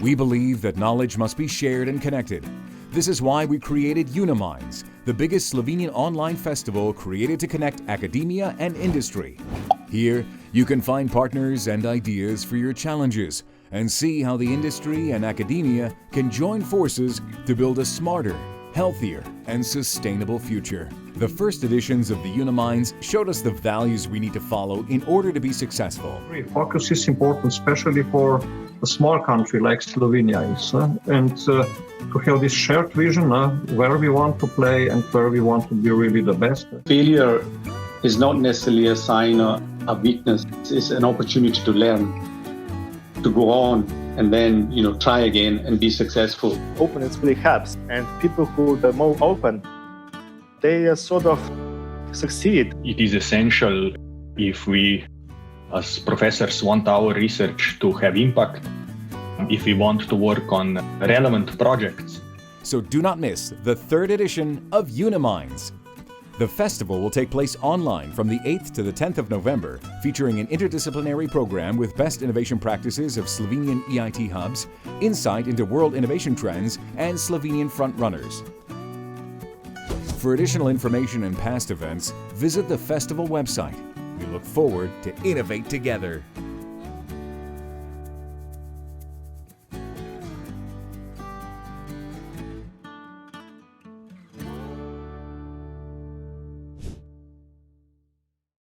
We believe that knowledge must be shared and connected. This is why we created UNI.MINDS, the biggest Slovenian online festival created to connect academia and industry. Here, you can find partners and ideas for your challenges and see how the industry and academia can join forces to build a smarter, healthier, and sustainable future. The first editions of the UNI.MINDS showed us the values we need to follow in order to be successful. Focus is important, especially for a small country like Slovenia is, and to have this shared vision where we want to play and where we want to be really the best. Failure is not necessarily a sign of weakness. It's an opportunity to learn, to go on, and then try again and be successful. Openness really helps, and people who are more open, they sort of succeed. It is essential if we as professors want our research to have impact, if we want to work on relevant projects. So do not miss the third edition of UNI.MINDS. The festival will take place online from the 8th to the 10th of November, featuring an interdisciplinary program with best innovation practices of Slovenian EIT Hubs, insight into world innovation trends, and Slovenian frontrunners. For additional information and past events, visit the festival website. We look forward to innovate together.